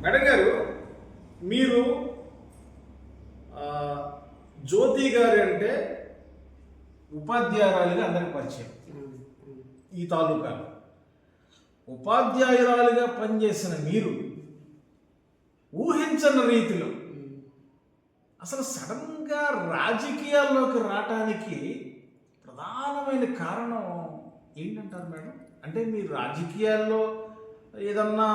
Madam గారు, మీరు జ్యోతి గారు అంటే ఉపాధ్యాయురాలుగా అందరికి పరిచయం. ఈ తాలూకాలో ఉపాధ్యాయురాలుగా పనిచేసిన మీరు ఊహించని రీతిలో అసలు సడన్గా రాజకీయాల్లోకి రావటానికి ప్రధానమైన కారణం ఏంటంటారు మేడం? అంటే మీరు రాజకీయాల్లో ఏదన్నా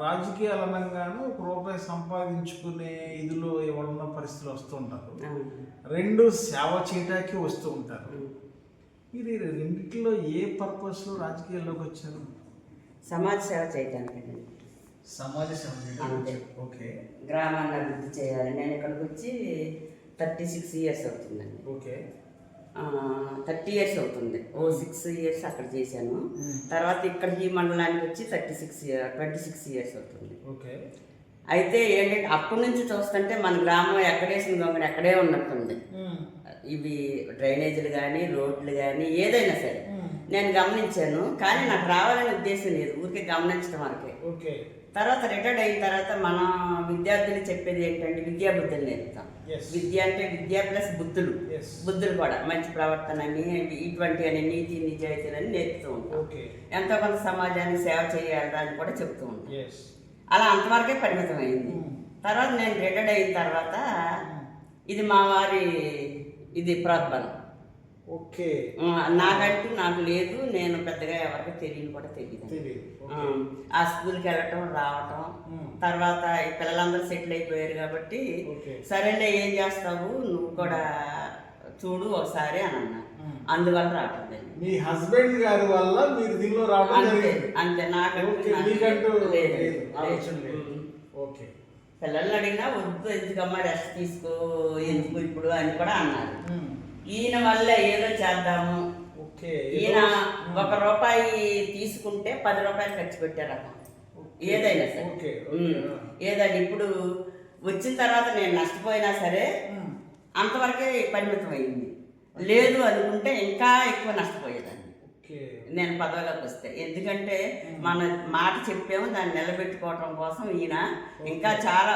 రాజకీయాలు అనగానే ఒక రూపాయి సంపాదించుకునే ఇదిలో ఎవరున్న పరిస్థితులు వస్తూ ఉంటారు, రెండు సేవ చేయటానికి వస్తూ ఉంటారు. మీరు రెండిట్లో ఏ పర్పస్లో రాజకీయాల్లోకి వచ్చారు? సమాజ సేవ చేయడానికి. సమాజ సేవ చేయడానికి. ఓకే. గ్రామాన్ని అభివృద్ధి చేయాలి. నేను ఇక్కడికి వచ్చి 36 years అవుతుందండి. ఓకే. 30 years అవుతుంది. 6 years అక్కడ చేశాను. తర్వాత ఇక్కడికి ఈ మండలానికి వచ్చి 26 years అవుతుంది. ఓకే. అయితే ఏంటంటే అప్పటి నుంచి చూస్తుంటే మన గ్రామం ఎక్కడేసిన గొంగడి ఎక్కడే ఉన్నట్టుంది. ఇవి డ్రైనేజీలు కానీ రోడ్లు కానీ ఏదైనా సరే నేను గమనించాను. కానీ నాకు రావాలనే ఉద్దేశం లేదు, ఊరికే గమనించడం వరకే. ఓకే. తర్వాత రిటైర్డ్ అయిన తర్వాత మన విద్యార్థులు చెప్పేది ఏంటంటే విద్యా బుద్ధులు నేర్పుతాం. విద్య అంటే విద్య ప్లస్ బుద్ధులు. బుద్ధులు కూడా మంచి ప్రవర్తన అని ఇటువంటి అని నీతి నిజాయితీలని నేర్పుతూ ఉంటాం. ఎంతో కొంత సమాజానికి సేవ చేయాలి అని కూడా చెప్తూ ఉంటాం. అలా అంతవరకే పరిమితం అయింది. తర్వాత నేను రిటైర్డ్ అయిన తర్వాత ఇది మా వారి ఇది ప్రోద్బలం. ఓకే. నాకంటూ నాకు లేదు, నేను పెద్దగా ఎవరికి తెలియని కూడా తెలియదు. ఆ స్కూల్కి వెళ్ళటం రావటం, తర్వాత పిల్లలందరూ సెటిల్ అయిపోయారు కాబట్టి సరేలే ఏం చేస్తావు నువ్వు కూడా చూడు ఒకసారి అని అన్నా. అందువల్ల రావట్లేదు. మీ హస్బెండ్ గారి వల్ల మీరు దీనిలో రావడం అంతే. నాకంటూ లేదు. పిల్లల్ని అడిగినా వద్దు, ఎందుకమ్మా రెస్ట్ తీసుకో, ఎందుకు ఇప్పుడు అని కూడా అన్నారు. ఈయన వల్ల ఏదో చేద్దాము. ఈయన ₹1 తీసుకుంటే 10 రూపాయలు ఖర్చు పెట్టారు అమ్మ. ఏదైనా సరే ఏదండి. ఇప్పుడు వచ్చిన తర్వాత నేను నష్టపోయినా సరే అంతవరకే పరిమితం అయింది. లేదు అనుకుంటే ఇంకా ఎక్కువ నష్టపోయేదాన్ని నేను పదవిలోకి వస్తే. ఎందుకంటే మన మాట చెప్పాము, దాన్ని నిలబెట్టుకోవటం కోసం ఈయన ఇంకా చాలా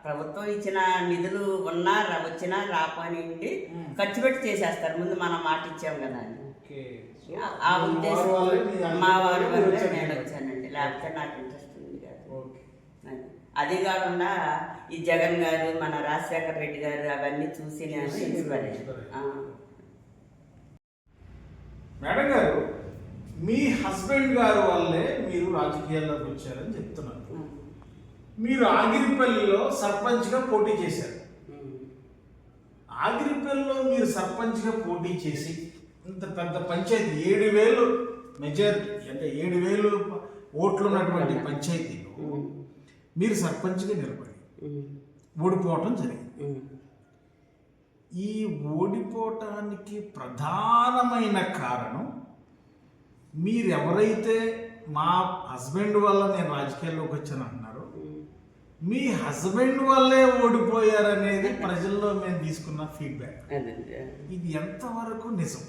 ప్రభుత్వం ఇచ్చిన నిధులు ఉన్నా వచ్చినా రాపనిండి ఖర్చు పెట్టి చేసేస్తారు. ముందు మనం మాట ఇచ్చాము కదా అని ఆ ఉద్దేశం మా వారి వల్ల నేను వచ్చానండి. లేకపోతే నాకు ఇంట్రెస్ట్ ఉంది కాదు. అది కాకుండా ఈ జగన్ గారు, మన రాజశేఖర రెడ్డి గారు అవన్నీ చూసి నేను ఇన్స్పైర్ అయ్యాను. మేడం గారు, మీ హస్బెండ్ గారు వల్లే మీరు రాజకీయాల్లోకి వచ్చారని చెప్తున్నారు. మీరు ఆగిరిపల్లిలో సర్పంచ్గా పోటీ చేశారు. ఆగిరిపల్లిలో మీరు సర్పంచ్గా పోటీ చేసి ఇంత పెద్ద పంచాయతీ 7,000 మెజారిటీ, అంటే 7,000 ఓట్లు ఉన్నటువంటి పంచాయతీలో మీరు సర్పంచ్గా నిలబడి ఓడిపోవటం జరిగింది. ఈ ఓడిపోవటానికి ప్రధానమైన కారణం మీరు ఎవరైతే మా హస్బెండ్ వల్ల నేను రాజకీయాల్లోకి వచ్చాను అంటున్నారో, మీ హస్బెండ్ వల్లే ఓడిపోయారనేది ప్రజల్లో మేము తీసుకున్న ఫీడ్బ్యాక్. ఇది ఎంతవరకు నిజం?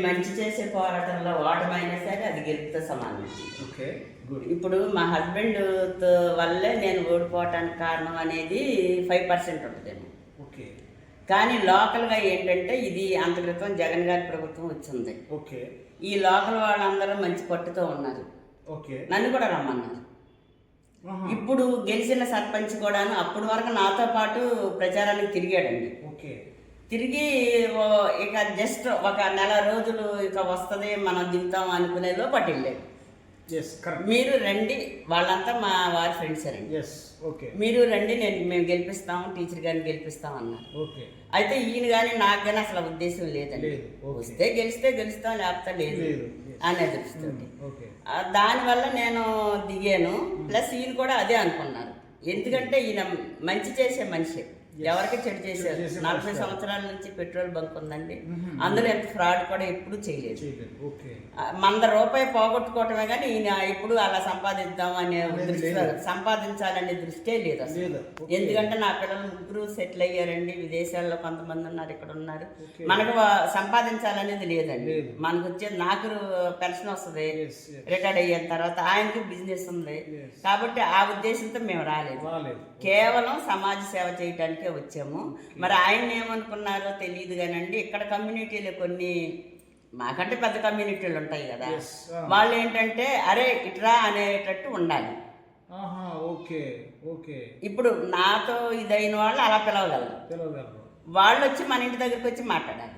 మంచి చేసే పోరాటంలో ఓటమైనా సరే అది గెలుపుతో సమానం. ఓకే. ఇప్పుడు మా హస్బెండ్ వల్లే నేను ఓడిపోవటానికి కారణం అనేది 5% ఉంటుందేమో. ఓకే. కానీ లోకల్గా ఏంటంటే ఇది అంత క్రితం జగన్ గారి ప్రభుత్వం వచ్చింది. ఓకే. ఈ లోకల్ వాళ్ళందరూ మంచి పట్టుతో ఉన్నారు. ఓకే. నన్ను కూడా రమ్మన్నారు. ఇప్పుడు గెలిచిన సర్పంచ్ కూడాను అప్పటి వరకు నాతో పాటు ప్రచారానికి తిరిగాడండి. ఓకే. తిరిగి ఇక జస్ట్ ఒక నెల రోజులు ఇక వస్తుంది మనం దిగుతాం అనుకునేలో పట్టిల్లేదు. మీరు రండి, వాళ్ళంతా మా వారి ఫ్రెండ్స్ రండి, మీరు రండి, మేము గెలిపిస్తాము, టీచర్ గారిని గెలిపిస్తాం అన్నారు. అయితే ఈయన కానీ నాకు కానీ అసలు ఉద్దేశం లేదండి. వస్తే గెలిస్తే గెలుస్తాం, లేకపోతే లేదు అని ఎదురుస్తుంది. దానివల్ల నేను దిగాను. ప్లస్ ఈయన కూడా అదే అనుకున్నారు. ఎందుకంటే ఈయన మంచి చేసే మనిషి. ఎవరికి చెడు చేశారు. 40 సంవత్సరాల నుంచి పెట్రోల్ బంక్ ఉందండి. అందులో ఎంత ఫ్రాడ్ కూడా ఎప్పుడు చేయలేదు. 100 రూపాయి పోగొట్టుకోవటమే కానీ ఈయన ఎప్పుడు అలా సంపాదిద్దాం అనే దృష్టి, సంపాదించాలనే దృష్టే లేదు అసలు. ఎందుకంటే నా పిల్లలు 3 సెటిల్ అయ్యారండి, విదేశాల్లో కొంతమంది ఉన్నారు, ఇక్కడ ఉన్నారు. మనకు సంపాదించాలనేది లేదండి. మనకు వచ్చే నాకు పెన్షన్ వస్తుంది రిటైర్డ్ అయిన తర్వాత, ఆయనకి బిజినెస్ ఉంది కాబట్టి ఆ ఉద్దేశంతో మేము రాలేదు. కేవలం సమాజ సేవ చేయడానికే వచ్చాము. మరి ఆయన ఏమనుకున్నారో తెలియదు కానండి, ఇక్కడ కమ్యూనిటీలో కొన్ని మాకంటే పెద్ద కమ్యూనిటీలు ఉంటాయి కదా, వాళ్ళు ఏంటంటే అరే ఇట్రా అనేటట్టు ఉండాలి. ఇప్పుడు నాతో ఇదైన వాళ్ళు అలా పిలవగలరు, వాళ్ళు వచ్చి మన ఇంటి దగ్గరికి వచ్చి మాట్లాడాలి.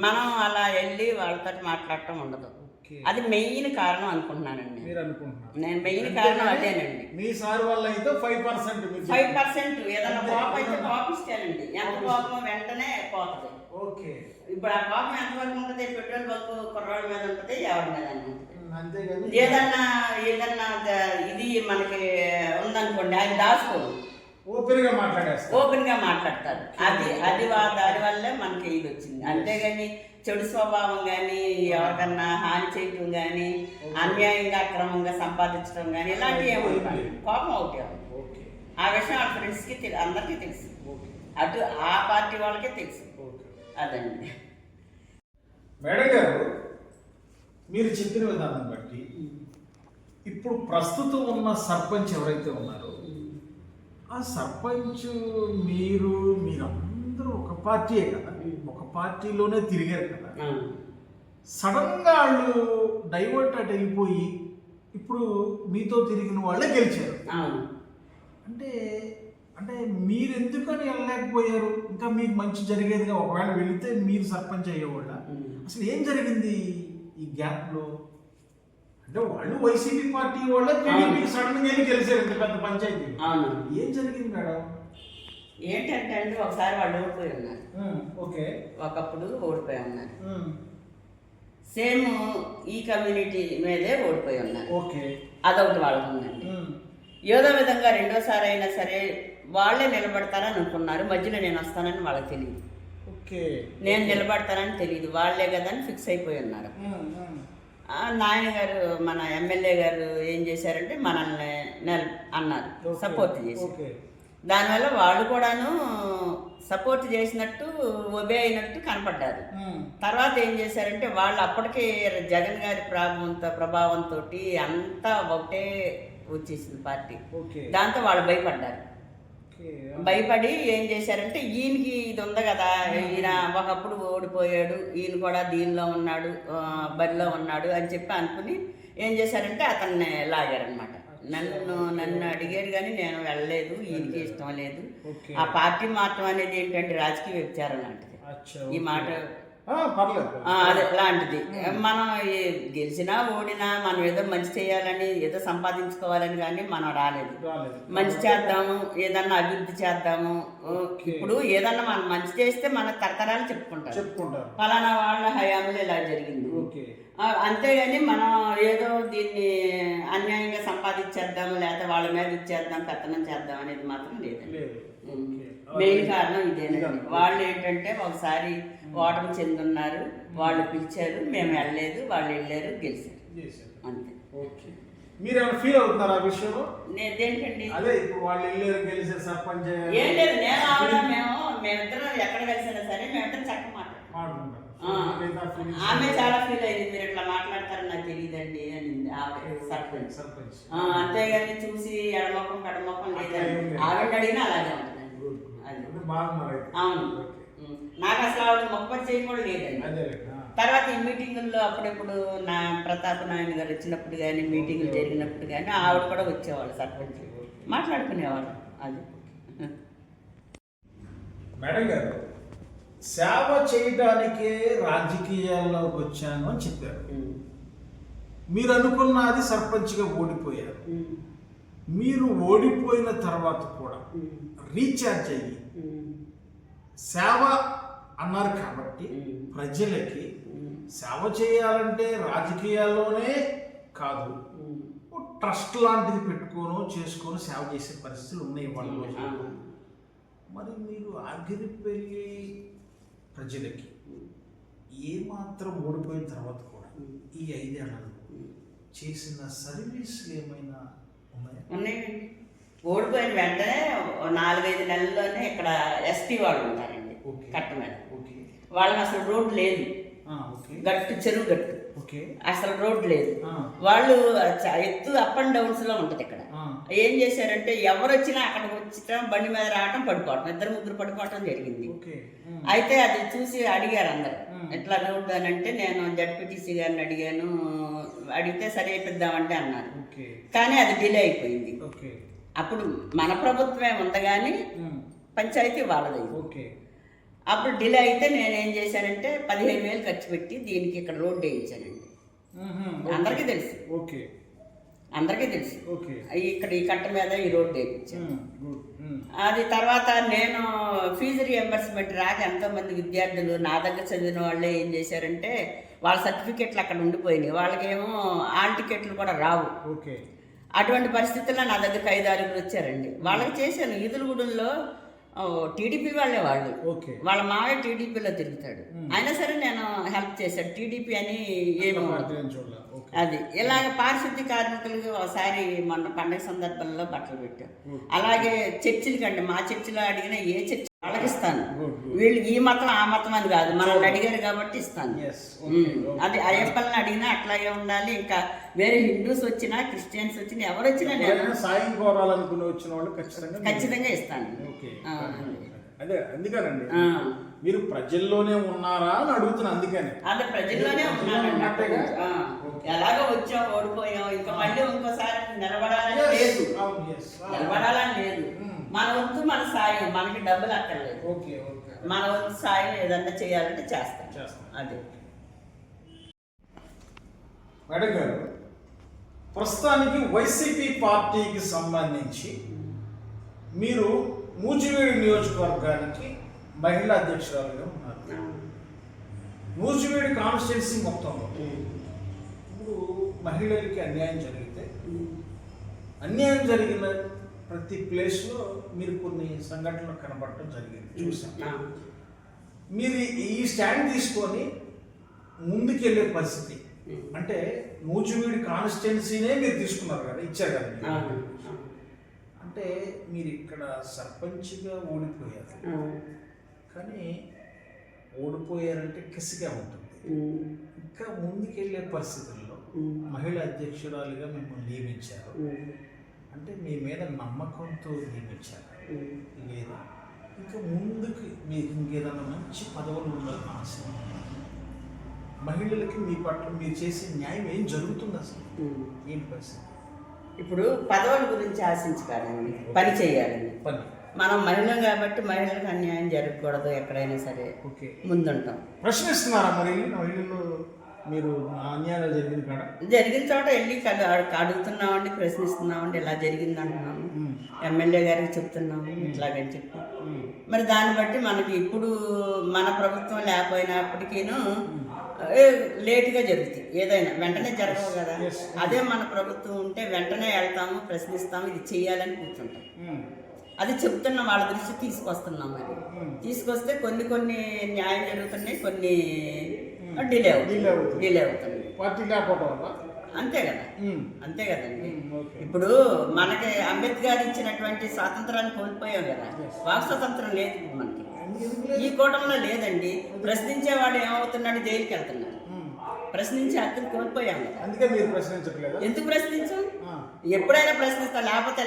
మనం అలా వెళ్ళి వాళ్ళతో మాట్లాడటం ఉండదు. అది మెయిన్ కారణం అనుకుంటున్నానండి. నేను మెయిన్ కారణం అదేనండి. మీ సార్ వల్ల అయితే 5% ఏదైనా కోపం అయితే కోపిస్తానండి. ఎంత కోపం వెంటనే పోతుంది. ఇప్పుడు ఆ కోపం ఎంతవరకు ఉంటుంది? పెట్రోల్ బంక్ కుర్రాళ్ళ మీద ఉంటుంది, ఎవరి మీద ఉంటుంది. ఏదన్నా ఇది మనకి ఉందనుకోండి, ఆయన దాచుకోదు, ఓపెన్ గా మాట్లాడతారు. దాని వల్లే మనకి ఇది వచ్చింది. అంతేగాని చెడు స్వభావం కానీ, ఎవరికన్నా హాని చేయటం కానీ, అన్యాయంగా అక్రమంగా సంపాదించడం కానీ ఇలాంటివి ఏముంటాయి. కోపం ఒకటి. ఆ విషయం ఆ ఫ్రెండ్స్కి అందరికీ తెలుసు, అటు ఆ పార్టీ వాళ్ళకే తెలుసు. అదండి. మేడం గారు, మీరు చెప్పిన విధానం బట్టి ఇప్పుడు ప్రస్తుతం ఉన్న సర్పంచ్ ఎవరైతే ఉన్నారో ఆ సర్పంచ్ మీరందరూ ఒక పార్టీయే కదా, ఒక పార్టీలోనే తిరిగారు కదా. సడన్ గా వాళ్ళు డైవర్ట్ అటు వెళ్ళిపోయి ఇప్పుడు మీతో తిరిగిన వాళ్ళే గెలిచారు. అంటే మీరు ఎందుకని వెళ్ళలేకపోయారు? ఇంకా మీకు మంచి జరిగేదిగా, ఒకవేళ వెళితే మీరు సర్పంచ్ అయ్యేవాళ్ళ. అసలు ఏం జరిగింది ఈ గ్యాప్ లో? అంటే వాళ్ళు వైసీపీ పార్టీ వాళ్ళే టీడీపీకి సడన్ గా గెలిచారు, ఇంత పెద్ద పంచాయతీ. ఏం జరిగింది మేడం? ఏంటంటే అండి, ఒకసారి వాళ్ళు ఓడిపోయి ఉన్నారు. ఒకప్పుడు ఓడిపోయి ఉన్నారు. సేమ్ ఈ కమ్యూనిటీ మీదే ఓడిపోయి ఉన్నారు. అదొకటి వాళ్ళకు ఉందండి. ఏదో విధంగా రెండోసారి అయినా సరే వాళ్ళే నిలబడతారని అనుకున్నారు. మధ్యలో నేను వస్తానని వాళ్ళకి తెలియదు, నేను నిలబడతానని తెలియదు. వాళ్ళే కదా అని ఫిక్స్ అయిపోయి ఉన్నారు. నాయన గారు, మన ఎమ్మెల్యే గారు ఏం చేశారంటే మనల్ని అన్నారు, సపోర్ట్ చేశారు. దానివల్ల వాళ్ళు కూడాను సపోర్ట్ చేసినట్టు, ఒబే అయినట్టు కనపడ్డారు. తర్వాత ఏం చేశారంటే వాళ్ళు అప్పటికే జగన్ గారి ప్రభావంతో అంతా ఒకటే వచ్చేసింది పార్టీ. దాంతో వాళ్ళు భయపడి ఏం చేశారంటే ఈయనకి ఇది ఉంది కదా, ఈయన ఒకప్పుడు ఓడిపోయాడు, ఈయన కూడా దీనిలో ఉన్నాడు, బరిలో ఉన్నాడు అని చెప్పి అనుకుని ఏం చేశారంటే అతన్ని లాగారనమాట. నన్ను అడిగారు కానీ నేను వెళ్ళలేదు, ఈయనకి ఇష్టం లేదు. ఆ పార్టీ మార్చడం అనేది ఏంటంటే రాజకీయ వ్యభిచారం లాంటిది. ఈ మాట అదే లాంటిది. మనం గెలిచినా ఓడినా మనం ఏదో మంచి చేయాలని, ఏదో సంపాదించుకోవాలని కానీ మనం రాలేదు. మంచి చేద్దాము, ఏదన్నా అభివృద్ధి చేద్దాము. ఇప్పుడు ఏదన్నా మనం మంచి చేస్తే మన తరతరాలు చెప్పుకుంటారు, ఫలానా వాళ్ళ హయాంలో ఇలా జరిగింది. అంతేగాని మనం ఏదో దీన్ని అన్యాయంగా సంపాదించేద్దాము, లేకపోతే వాళ్ళ మీద ఇచ్చేద్దాం, పెత్తనం చేద్దాం అనేది మాత్రం లేదండి. మెయిన్ కారణం ఇదేనండి. వాళ్ళు ఏంటంటే ఒకసారి ఓటమి చెందున్నారు, వాళ్ళు పిలిచారు, మేము వెళ్ళలేదు, వాళ్ళు వెళ్ళారు, గెలిచారు, అంతే. మీరు ఫీల్ అవుతున్నారా ఆ విషయంలో? దేనికండి? అదే ఇప్పుడు వాళ్ళు వెళ్ళారు, గెలిచారు, సర్పంచ్ ఏం లేదు. నేను ఆవిడ మేమిద్దరం ఎక్కడ కలిసినా సరే మేమిద్దరం చక్కగా మాట్లాడుకుంటాం. ఆమె చాలా ఫీల్ అయింది, మీరు ఇట్లా మాట్లాడతారని నాకు తెలియదండి అనింది ఆవిడ, సర్పంచ్. అంతేగాని చూసి ఎడమొఖం పెడమొఖం లేదండి. ఆవిడ అడిగినా అలాగే ఉంటుందండి. అవును, నాకు అసలు ఆవిడ మొక్కపడి చేయడం కూడా లేదండి. తర్వాత ఈ మీటింగుల్లో అప్పుడప్పుడు నా ప్రతాప్ నాయన గారు వచ్చినప్పుడు కానీ, మీటింగులు జరిగినప్పుడు కానీ ఆవిడ కూడా వచ్చేవాళ్ళు, సర్పంచ్ మాట్లాడుకునేవాళ్ళు. అది మేడం గారు, సేవ చేయడానికే రాజకీయాల్లోకి వచ్చాను అని చెప్పారు. మీరు అనుకున్నది సర్పంచ్గా ఓడిపోయారు. మీరు ఓడిపోయిన తర్వాత కూడా రీఛార్జ్ అయ్యి సేవ అన్నారు కాబట్టి ప్రజలకి సేవ చేయాలంటే రాజకీయాల్లోనే కాదు, ట్రస్ట్ లాంటిది పెట్టుకోను చేసుకొని సేవ చేసే పరిస్థితులు ఉన్నాయి వాళ్ళ. మరి మీరు ఆగిరిపల్లి ప్రజలకి ఏమాత్రం ఓడిపోయిన తర్వాత కూడా ఈ 5 ఏళ్లలో చేసిన సర్వీసులు ఏమైనా ఉన్నాయా? ఉన్నాయండి. ఓడిపోయిన వెంటనే 4-5 నెలల్లోనే ఇక్కడ ఎస్టీ వాళ్ళు ఉంటారండి కట్ట మీద. వాళ్ళకి అసలు రోడ్డు లేదు, గట్టు చెరువు గట్టు, అసలు రోడ్డు లేదు. వాళ్ళు ఎత్తు అప్ అండ్ డౌన్స్ లో ఉంటది ఇక్కడ. ఏం చేశారంటే ఎవరు వచ్చినా అక్కడికి వచ్చటం, బండి మీద రావటం, పడుకోవటం, 2-3 పడుకోవటం జరిగింది. అయితే అది చూసి అడిగారు అందరు, ఎట్లా రోడ్డు అని అంటే నేను జడ్పీటీసీ గారిని అడిగాను, అడిగితే సరే అయిపోద్దామంటే అన్నారు. కానీ అది డిలే అయిపోయింది. అప్పుడు మన ప్రభుత్వమే ఉంది కానీ పంచాయతీ వాళ్ళది. అప్పుడు డిలే అయితే నేనేం చేశానంటే 15,000 ఖర్చు పెట్టి దీనికి ఇక్కడ రోడ్డు వేయించానండి. అందరికీ తెలుసు, అందరికీ తెలుసు. ఇక్కడ ఈ కట్ట మీద ఈ రోడ్డు వేయించాను. అది తర్వాత నేను ఫీజు రియంబర్స్మెంట్ రాక ఎంతోమంది విద్యార్థులు నా దగ్గర చదివిన వాళ్ళే ఏం చేశారంటే వాళ్ళ సర్టిఫికెట్లు అక్కడ ఉండిపోయినాయి, వాళ్ళకేమో ఆల్ టికెట్లు కూడా రావు. అటువంటి పరిస్థితుల్లో నా దగ్గర 5-6 వచ్చారండి. వాళ్ళకి చేశాను. ఈదులగూడెంలో టీడీపీ వాళ్ళే వాళ్ళు, వాళ్ళ మావే టీడీపీలో తిరుగుతాడు, అయినా సరే నేను హెల్ప్ చేశాను. టీడీపీ అని ఏమో అది. ఇలాగ పారిశుద్ధ్య కార్మికులకి ఒకసారి మొన్న పండుగ సందర్భంలో బట్టలు పెట్టాం. అలాగే చర్చిలకండి, మా చర్చిలో అడిగిన ఏ చర్చి వాళ్ళకి ఇస్తాను. వీళ్ళు ఈ మతం ఆ మతం అని కాదు, మనల్ని అడిగారు కాబట్టి ఇస్తాను. అది అయ్యప్పల్ని అడిగినా అట్లాగే ఉండాలి. ఇంకా వేరే హిందూస్ వచ్చినా, క్రిస్టియన్స్ వచ్చినా, ఎవరు వచ్చినా నేను సాయం కోరాలనుకుని వచ్చిన వాళ్ళు ఖచ్చితంగా ఇస్తాను. అదే అందుకనండి మీరు ప్రజల్లోనే ఉన్నారా అని అడుగుతున్నా. అందుకని అదే ప్రజల్లోనే ఉన్నానంటే ఎలాగో వచ్చాం, ఓడిపోయాం, ఇంకా మళ్ళీ ఇంకోసారి నిలబడాలని లేదు, నిలబడాలని లేదు. మన వంతు మన సాయం, మనకి డబ్బులు అక్కర్లేదు. మన వంతు సాయం ఏదన్నా చేయాలంటే చేస్తాం. అదే మేడం గారు, ప్రస్తుతానికి వైసీపీ పార్టీకి సంబంధించి మీరు నూజివీడు నియోజకవర్గానికి మహిళా అధ్యక్షురాలుగా ఉన్నారు. నూజివీడు కాన్స్టిట్యున్సీ మొత్తంలో ఇప్పుడు మహిళలకి అన్యాయం జరిగితే, అన్యాయం జరిగిన ప్రతి ప్లేస్లో మీరు కొన్ని సంఘటనలు కనబడటం జరిగింది, చూసాం. మీరు ఈ స్టాండ్ తీసుకొని ముందుకెళ్ళే పరిస్థితి అంటే నూజివీడు కాన్స్టిట్యున్సీనే మీరు తీసుకున్నారు కదా, ఇచ్చారు కదా. అంటే మీరు ఇక్కడ సర్పంచ్గా ఓడిపోయారు, కానీ ఓడిపోయారంటే కసిగా ఉంటుంది. ఇంకా ముందుకెళ్ళే పరిస్థితుల్లో మహిళా అధ్యక్షురాలుగా మిమ్మల్ని నియమించారు అంటే మీ మీద నమ్మకంతో నియమించారు, లేదా ఇంకా ముందుకు మీకు ఇంకేదైనా మంచి పదవులు ఉండాలని ఆశ? మహిళలకి మీ పట్ల మీరు చేసే న్యాయం ఏం జరుగుతుంది అసలు? ఏం పరిస్థితి? ఇప్పుడు పదవుల గురించి ఆశించుకోవాలండి, పని చేయాలండి. మనం మహిళం కాబట్టి మహిళలకు అన్యాయం జరగకూడదు, ఎక్కడైనా సరే ముందుంటాం. ప్రశ్నిస్తున్నారా మరి మహిళలు? మీరు అన్యాయం జరిగిన కాడ జరిగిన చోట వెళ్ళి అడుగుతున్నామండి, ప్రశ్నిస్తున్నామండి, ఇలా జరిగింది అంటున్నాము, ఎమ్మెల్యే గారికి చెప్తున్నాము ఇట్లాగని చెప్పి. మరి దాన్ని బట్టి మనకి ఇప్పుడు మన ప్రభుత్వం లేకపోయినప్పటికీను లేటుగా జరుగుతాయి, ఏదైనా వెంటనే జరగవు కదా. అదే మన ప్రభుత్వం ఉంటే వెంటనే వెళ్తాము, ప్రశ్నిస్తాము, ఇది చెయ్యాలని కూర్చుంటాం. అది చెప్తున్న వాళ్ళ దృష్టి తీసుకొస్తున్నాం. మరి తీసుకొస్తే కొన్ని న్యాయం జరుగుతున్నాయి, కొన్ని డిలే అవుతుంది. అంతే కదా, అంతే కదండి. ఇప్పుడు మనకి అంబేద్కర్ ఇచ్చినటువంటి స్వాతంత్రాన్ని కోల్పోయాం కదా, వాక్ స్వాతంత్రం లేదు మనకి. ఈ కూటమిలో లేదండి. ప్రశ్నించేవాడు ఏమవుతున్నాడు, జైలుకి వెళ్తున్నాడు. ప్రశ్నించే హక్కును కోల్పోయాం కదా. అందుకే మీరు ప్రశ్నించట్లేదు. ఎందుకు ప్రశ్నించాం? ఎప్పుడైనా ప్రశ్నిస్తా, లేకపోతే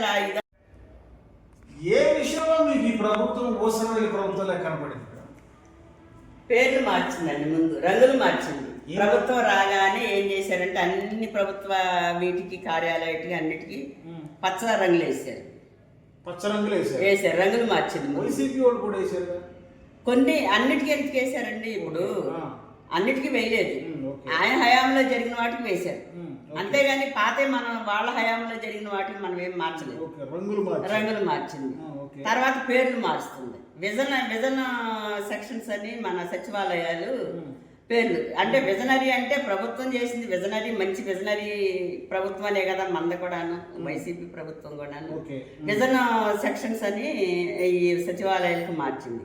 ఏ విషయంలో మీకు ఈ ప్రభుత్వం ఓసరవెల్లి ప్రభుత్వంలో కనపడింది? పేర్లు మార్చిందండి, ముందు రంగులు మార్చింది. ప్రభుత్వం రాగానే ఏం చేశారంటే అన్ని ప్రభుత్వ వీటికి, కార్యాలయానికి, అన్నిటికీ పచ్చ రంగులు వేసారు. పచ్చ రంగులు వేసారు, రంగులు మార్చింది. వైసీపీ వాళ్ళు కూడా వేసారు. కొన్ని అన్నిటికీ ఎందుకు వేసారండి? ఇప్పుడు అన్నిటికీ వేయలేదు, ఆయన హయాంలో జరిగిన వాటికి వేశారు. అంతేగాని పాతే మనం వాళ్ళ హయాంలో జరిగిన వాటికి మనం ఏం మార్చలేదు. రంగులు మార్చింది. తర్వాత పేర్లు మారుస్తుంది. విజన్ సెక్షన్స్ అని మన సచివాలయాలు పేర్లు అంటే విజనరీ అంటే ప్రభుత్వం చేసింది విజనరీ, మంచి విజనరీ ప్రభుత్వమే కదా మంద కూడాను, వైసీపీ ప్రభుత్వం కూడాను విజన్ సెక్షన్స్ అని ఈ సచివాలయాలకు మార్చింది.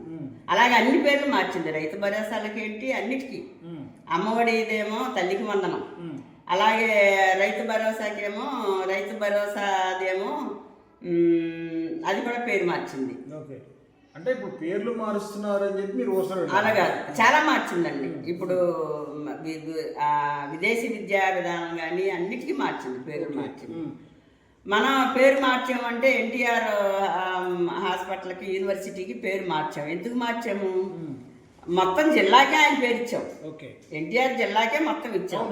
అలాగే అన్ని పేర్లు మార్చింది. రైతు భరోసాలకి ఏంటి అన్నిటికీ, అమ్మఒడి ఇదేమో తల్లికి వందనం, అలాగే రైతు భరోసాకేమో రైతు భరోసాదేమో అది కూడా పేరు మార్చింది. అంటే ఇప్పుడు పేర్లు మారుస్తున్నారు అని చెప్పి మీరు అలాగా చాలా మార్చిందండి. ఇప్పుడు విదేశీ విద్యా విధానం కానీ అన్నిటికీ మార్చింది, పేర్లు మార్చింది. మనం పేరు మార్చామంటే ఎన్టీఆర్ హాస్పిటల్కి యూనివర్సిటీకి పేరు మార్చాము. ఎందుకు మార్చాము? మొత్తం జిల్లాకే ఆయన పేరు ఇచ్చాం. ఎన్టీఆర్ జిల్లాకే మొత్తం ఇచ్చాం.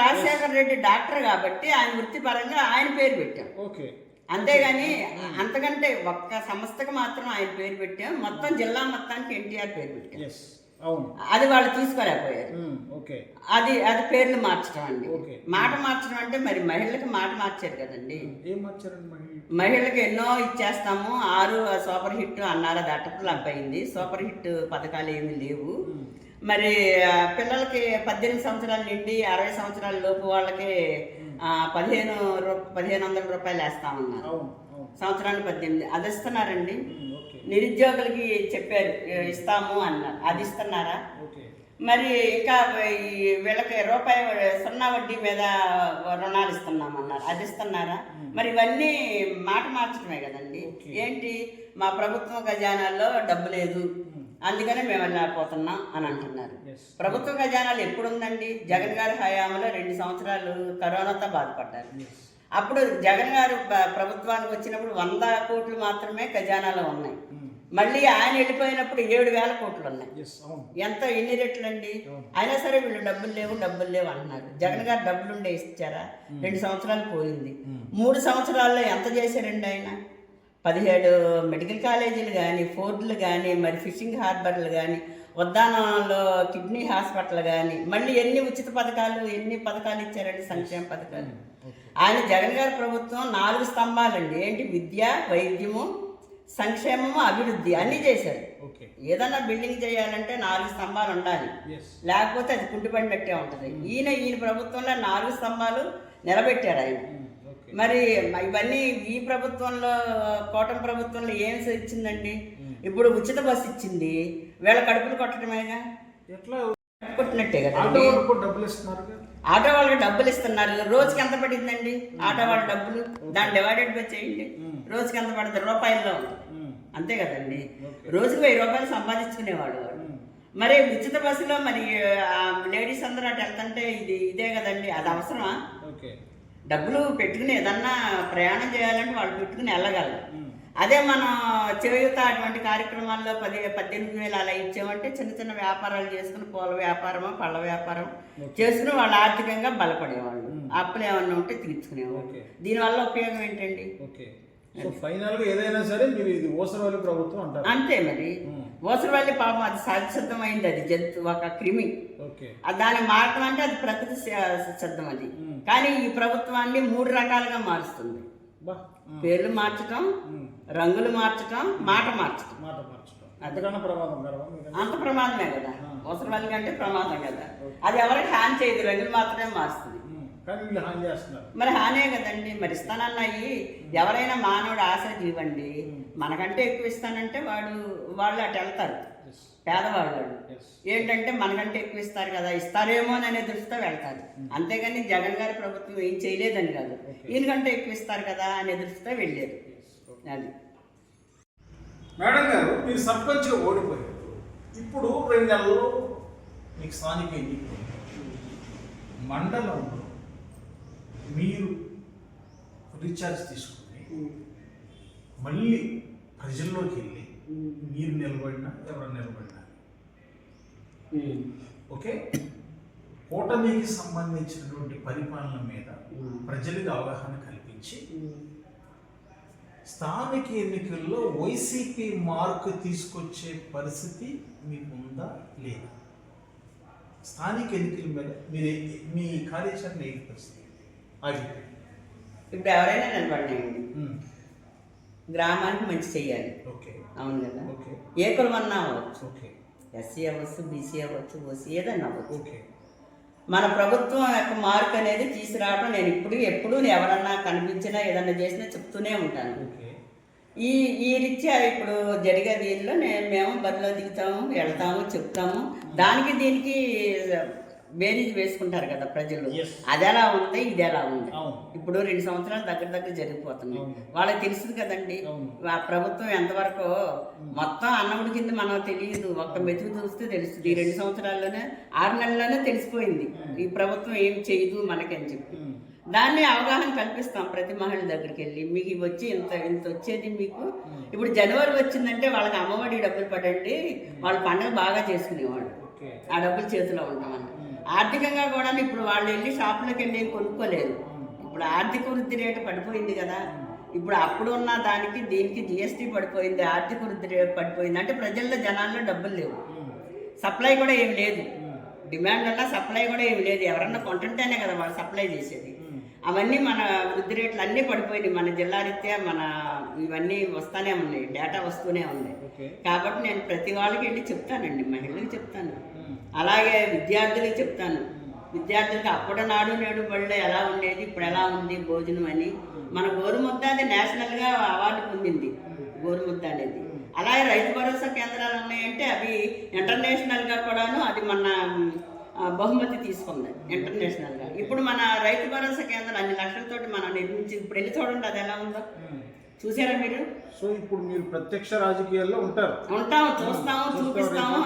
రాజశేఖర రెడ్డి డాక్టర్ కాబట్టి ఆయన వృత్తిపరంగా ఆయన పేరు పెట్టాం. అంతేగాని అంతకంటే ఒక్క సంస్థకు మాత్రం ఆయన పేరు పెట్టాం. మొత్తం జిల్లా మొత్తానికి ఎన్టీఆర్ పేరు పెట్టాం. అది వాళ్ళు తీసుకోలేకపోయారు. అది అది పేర్లు మార్చడం అండి. మాట మార్చడం అంటే మరి మహిళలకు మాట మార్చారు కదండి. మహిళలకు ఎన్నో ఇచ్చేస్తాము, 6 సూపర్ హిట్ అన్నారు, అది అటప్లాప్ అయింది. సూపర్ హిట్ పథకాలు ఏమీ లేవు. మరి పిల్లలకి 18 సంవత్సరాల నుండి 60 సంవత్సరాల లోపు వాళ్ళకి 1500 రూపాయలు వేస్తామన్నారు. సంవత్సరానికి 18 అది ఇస్తున్నారండి. నిరుద్యోగులకి చెప్పారు ఇస్తాము అన్నారు, అది ఇస్తున్నారా? మరి ఇంకా వీళ్ళకి రూపాయి 0 వడ్డీ మీద రుణాలు ఇస్తున్నామన్నారు, అది ఇస్తున్నారా? మరి ఇవన్నీ మాట మార్చడమే కదండి. ఏంటి, మా ప్రభుత్వ ఖజానాల్లో డబ్బు లేదు అందుకని మేము వెళ్ళకపోతున్నాం అని అంటున్నారు. ప్రభుత్వ ఖజానాలు ఎప్పుడు ఉందండి? జగన్ గారి హయాంలో 2 సంవత్సరాలు కరోనాతో బాధపడ్డారు. అప్పుడు జగన్ గారు ప్రభుత్వానికి వచ్చినప్పుడు 100 కోట్లు మాత్రమే ఖజానాలో ఉన్నాయి. మళ్ళీ ఆయన వెళ్ళిపోయినప్పుడు 7,000 కోట్లు ఉన్నాయి. ఎన్ని రెట్లు అండి? అయినా సరే వీళ్ళు డబ్బులు లేవు అంటున్నారు. జగన్ గారు డబ్బులుండే ఇచ్చారా? 2 సంవత్సరాలు పోయింది. 3 సంవత్సరాల్లో ఎంత చేశారండి ఆయన? 17 మెడికల్ కాలేజీలు కానీ, ఫోర్డులు కానీ, మరి ఫిషింగ్ హార్బర్లు కానీ, ఉద్దానంలో కిడ్నీ హాస్పిటల్ కానీ, మళ్ళీ ఎన్ని ఉచిత పథకాలు, ఎన్ని పథకాలు ఇచ్చారండి, సంక్షేమ పథకాలు. ఆయన జగన్ గారి ప్రభుత్వం 4 స్తంభాలండి. ఏంటి? విద్య, వైద్యము, సంక్షేమము, అభివృద్ధి అన్నీ చేశారు. ఏదన్నా బిల్డింగ్ చేయాలంటే 4 స్తంభాలు ఉండాలి, లేకపోతే అది కుంటిపడినట్టే ఉంటుంది. ఈయన ప్రభుత్వంలో 4 స్తంభాలు నిలబెట్టారు ఆయన. మరి ఇవన్నీ ఈ ప్రభుత్వంలో, కూటమి ప్రభుత్వంలో ఏం ఇచ్చిందండి? ఇప్పుడు ఉచిత బస్సు ఇచ్చింది, వీళ్ళ కడుపులు కొట్టడమేగా, కొట్టినట్టే కదా. ఆటో వాళ్ళకి డబ్బులు ఇస్తున్నారు. రోజుకి ఎంత పడిందండి ఆటో వాళ్ళ డబ్బులు? దాన్ని డివైడెడ్ బై చేయండి, రోజుకి ఎంత పడుతుంది? రూపాయల్లో అంతే కదండి. రోజుకి 1000 రూపాయలు సంపాదించుకునేవాడు వాడు. మరి ఉచిత బస్సులో మరి లేడీస్ అందరూ అటు వెళ్తుంటే ఇదే కదండి. అది అవసరమా? డబ్బులు పెట్టుకుని ఏదన్నా ప్రయాణం చేయాలంటే వాళ్ళు పెట్టుకుని వెళ్ళగలరు. అదే మనం చేయూత అటువంటి కార్యక్రమాల్లో 18,000 అలా ఇచ్చామంటే చిన్న చిన్న వ్యాపారాలు చేసుకుని, పూల వ్యాపారమో పళ్ళ వ్యాపారం చేసుకుని వాళ్ళు ఆర్థికంగా బలపడేవాళ్ళు. అప్పులు ఏమన్నా ఉంటే తీర్చుకునేవాళ్ళు. దీనివల్ల ఉపయోగం ఏంటండి? ఏదైనా సరే మీరు ఇది ఓసరవల్లి ప్రభుత్వం అంటారు. అంతే మరి. ఓసరవల్లి పాపం అది సిద్ధమైంది, అది ఒక క్రిమి. దాన్ని మారటం అంటే అది ప్రకృతి సిద్ధం అది. కానీ ఈ ప్రభుత్వాన్ని 3 రకాలుగా మారుస్తుంది. పేర్లు మార్చటం, రంగులు మార్చటం, మాట మార్చటం. అంత ప్రమాదమే కదా. ఓసరవల్లి కంటే ప్రమాదం కదా. అది ఎవరికి హాని చేయదు, రంగులు మాత్రమే మారుస్తుంది. మరి హానే కదండి. మరి ఇస్తానన్నాయి. ఎవరైనా మానవుడు ఆశ జీవండి. మనకంటే ఎక్కువ ఇస్తానంటే వాళ్ళు అటు వెళ్తారు. పేదవాళ్ళు ఏంటంటే మనకంటే ఎక్కువ ఇస్తారు కదా, ఇస్తారేమో అనే దృష్టితో వెళ్తారు. అంతేగాని జగన్ గారి ప్రభుత్వం ఏం చేయలేదని కాదు, ఈయనకంటే ఎక్కువ ఇస్తారు కదా అనే దృష్టితో వెళ్ళారు. అది మేడం గారు, మీరు సర్పంచ్గా ఓడిపోయారు. ఇప్పుడు 2 నెలల్లో మీకు స్థానిక ఎన్నికలు. మండలంలో మీరు రీఛార్జ్ తీసుకుని మళ్ళీ ప్రజల్లోకి వెళ్ళి మీరు నిలబడినా ఎవరు నిలబడినా ఓకే, కూటమికి సంబంధించినటువంటి పరిపాలన మీద ప్రజలకు అవగాహన కల్పించి స్థానిక ఎన్నికల్లో వైసీపీ మార్కు తీసుకొచ్చే పరిస్థితి మీకు ఉందా లేదా? స్థానిక ఎన్నికల మీద మీ కార్యాచరణ ఏంటి పరిస్థితి? ఇప్పుడు ఎవరైనా నిలబడినాయండి, గ్రామానికి మంచి చెయ్యాలి. అవును కదా. ఏ కులమన్నా అవ్వచ్చు. ఎస్సీ అవ్వచ్చు, బీసీ అవ్వచ్చు, ఓసీ ఏదైనా అవ్వచ్చు. ఓకే. మన ప్రభుత్వం యొక్క మార్క్ అనేది తీసుకురావడం నేను ఎప్పుడు ఎవరన్నా కనిపించినా ఏదన్నా చేసినా చెప్తూనే ఉంటాను. ఓకే. ఈ రీత్యా ఇప్పుడు జరిగే దీనిలో మేము బరిలో దిగుతాము, వెళ్తాము, చెప్తాము. దానికి దీనికి బేరీజ్ వేసుకుంటారు కదా ప్రజలు. Yes. అది ఎలా ఉంది, ఇది ఎలా ఉంది. అవును. ఇప్పుడు 2 సంవత్సరాలు దగ్గర జరిగిపోతున్నాయి. అవును. వాళ్ళకి తెలుస్తుంది కదండి అవును. ఆ ప్రభుత్వం ఎంతవరకు మొత్తం అన్నముడి కింద మనం తెలియదు. ఒక్క మెతుకు చూస్తే తెలుస్తుంది. ఈ 2 సంవత్సరాల్లోనే 6 నెలల్లోనే తెలిసిపోయింది ఈ ప్రభుత్వం ఏం చేయదు మనకని చెప్పి. దాన్ని అవగాహన కల్పిస్తాం ప్రతి మహిళ దగ్గరికి వెళ్ళి. మీకు ఇవి వచ్చి ఇంత వచ్చేది మీకు. ఇప్పుడు జనవరి వచ్చిందంటే వాళ్ళకి అమ్మఒడి డబ్బులు పడండి, వాళ్ళు పండుగ బాగా చేసుకునేవాళ్ళు. ఆ డబ్బులు చేతిలో ఉంటామని ఆర్థికంగా కూడా ఇప్పుడు వాళ్ళు వెళ్ళి షాపులోకి వెళ్ళి కొనుక్కోలేదు. ఇప్పుడు ఆర్థిక వృద్ధి రేటు పడిపోయింది కదా. ఇప్పుడు అప్పుడు ఉన్న దానికి దీనికి జిఎస్టీ పడిపోయింది, ఆర్థిక వృద్ధి రేటు పడిపోయింది. అంటే ప్రజల్లో జనాల్లో డబ్బులు లేవు, సప్లై కూడా ఏమి లేదు. డిమాండ్ వల్ల సప్లై కూడా ఏమి లేదు. ఎవరన్నా కొంటుంటేనే కదా వాళ్ళు సప్లై చేసేది. అవన్నీ మన వృద్ధి రేట్లు అన్నీ పడిపోయినాయి. మన జిల్లా రీత్యా మన ఇవన్నీ వస్తూనే ఉన్నాయి, డేటా వస్తూనే ఉంది. కాబట్టి నేను ప్రతి వాళ్ళకి వెళ్ళి చెప్తానండి, మహిళలకు చెప్తాను, అలాగే విద్యార్థులకు చెప్తాను. విద్యార్థులకు అప్పుడు నాడు నేడు బడిలో ఎలా ఉండేది, ఇప్పుడు ఎలా ఉంది భోజనం అని. మన గోరుముద్ద అది నేషనల్గా అవార్డు పొందింది గోరుముద్ద అనేది. అలాగే రైతు భరోసా కేంద్రాలు ఉన్నాయంటే అవి ఇంటర్నేషనల్గా కూడాను అది మన బహుమతి తీసుకుంది ఇంటర్నేషనల్గా. ఇప్పుడు మన రైతు భరోసా కేంద్రం అన్ని లక్షలతోటి మనం నిర్మించి ఇప్పుడు వెళ్ళి చూడండి అది ఎలా ఉందో. చూసారా మీరు? సో ఇప్పుడు మీరు ప్రత్యక్ష రాజకీయాల్లో ఉంటాము, చూస్తాము, చూపిస్తాము,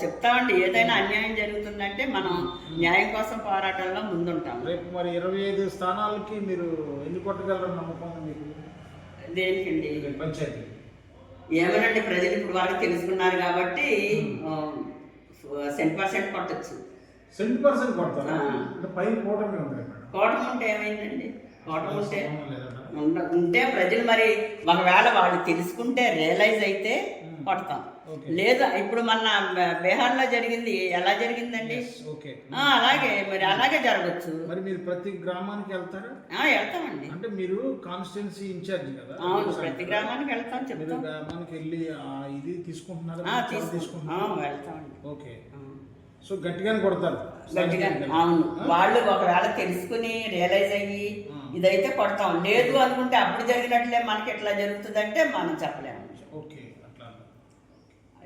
చెప్తామండి. ఏదైనా అన్యాయం జరుగుతుందంటే మనం న్యాయం కోసం పోరాటంలో ముందుంటాము. రేపు మరి 25 స్థానాలకి మీరు ఎన్ని కొట్టగలరని నమ్మకం మీకు? దేనికండి? పంచాయతీ ఏమనండి, ప్రజలు ఇప్పుడు వరకు తెలుసుకున్నారు కాబట్టి 100% కొట్టచ్చు. 100% కొడతారా? అంటే పైన కూటమి ఉంది. కూటమి ఉంటే ఏమైందండి? కూటమి ఉంటే ప్రజలు మరి ఒకవేళ వాళ్ళు తెలుసుకుంటే రియలైజ్ అయితే కొడతాం. లేదా ఇప్పుడు మన బీహార్లో జరిగింది ఎలా జరిగిందండి? అలాగే మరి అలాగే జరగచ్చు. మరి మీరు ప్రతి గ్రామానికి వెళ్తారా? వెళ్తామండి. అంటే మీరు కాన్స్టిట్యున్సీ ఇన్ఛార్జ్ కదా? అవును, ప్రతి గ్రామానికి వెళ్తాం, చెప్తాం. గ్రామానికి వెళ్ళి ఇది తీసుకుంటున్నారా? వెళ్తామండి. ఓకే. సో గట్టిగానే కొడతారు? గట్టిగా. అవును, వాళ్ళు ఒకవేళ తెలుసుకుని రియలైజ్ అయ్యి ఇదైతే కొడతాం. లేదు అనుకుంటే అప్పుడు జరిగినట్లే మనకి ఎట్లా జరుగుతుందంటే మనం చెప్పలేము. ఓకే.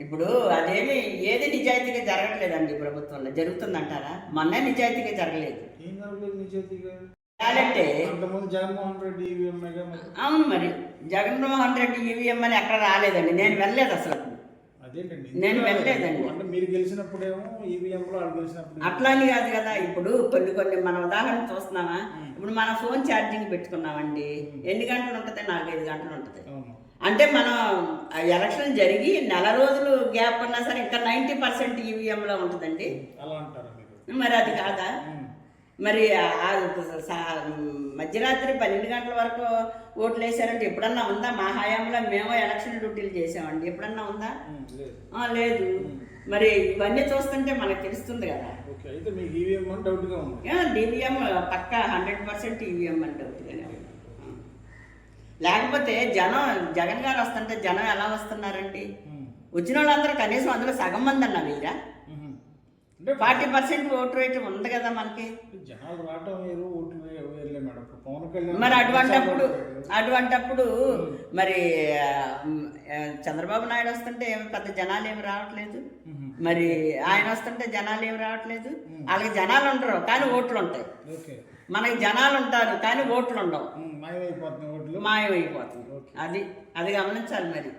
ఇప్పుడు అదేమి ఏది నిజాయితీగా జరగట్లేదండి ప్రభుత్వంలో. జరుగుతుందంటారా? మొన్నే నిజాయితీగా జరగలేదు. ఏం జరగలేదు నిజాయితీగా? అంటే జగన్మోహన్ రెడ్డి ఈవీఎం. అవును, మరి జగన్మోహన్ రెడ్డి ఈవీఎం అని ఎక్కడ రాలేదండి. నేను వెళ్ళలేదు అసలు. నేను వెళ్ళలేదండి. అంటే మీరు గెలిచినప్పుడేమో ఈవీఎంలో గెలిచినప్పుడు అట్లా అని కాదు కదా. ఇప్పుడు కొన్ని మన ఉదాహరణ చూస్తున్నామా? ఇప్పుడు మనం ఫోన్ ఛార్జింగ్ పెట్టుకున్నామండి, ఎన్ని గంటలు ఉంటుంది? 4-5 గంటలు ఉంటుంది. అంటే మనం ఎలక్షన్ జరిగి 4 రోజులు గ్యాప్ ఉన్నా సరే ఇంకా 90% ఈవీఎంలో ఉంటుందండి. మరి అది కాదా? మరి మధ్యరాత్రి 12 గంటల వరకు ఓట్లు వేసారంటే ఎప్పుడన్నా ఉందా? మా హయాంలో మేము ఎలక్షన్ డ్యూటీలు చేసామండి, ఎప్పుడన్నా ఉందా? లేదు. మరి ఇవన్నీ చూస్తుంటే మనకు తెలుస్తుంది కదా. ఈవీఎం పక్కా 100% ఈవీఎం అని డౌట్గానే. లేకపోతే జగన్ గారు వస్తుంటే జనం ఎలా వస్తున్నారండి? వచ్చిన వాళ్ళందరూ కనీసం అందులో సగం మంది అన్నా వీరా 40% ఓటు రేటు ఉంది కదా మనకి. మరి అటువంటప్పుడు మరి చంద్రబాబు నాయుడు వస్తుంటే పెద్ద జనాలు ఏమి రావట్లేదు, మరి ఆయన వస్తుంటే జనాలు ఏమి రావట్లేదు. వాళ్ళకి జనాలు ఉండరు కానీ ఓట్లు ఉంటాయి. మనకి జనాలు ఉంటారు కానీ ఓట్లు ఉండవు, మాయమైపోతుంది. అది గమనించాలి మరి.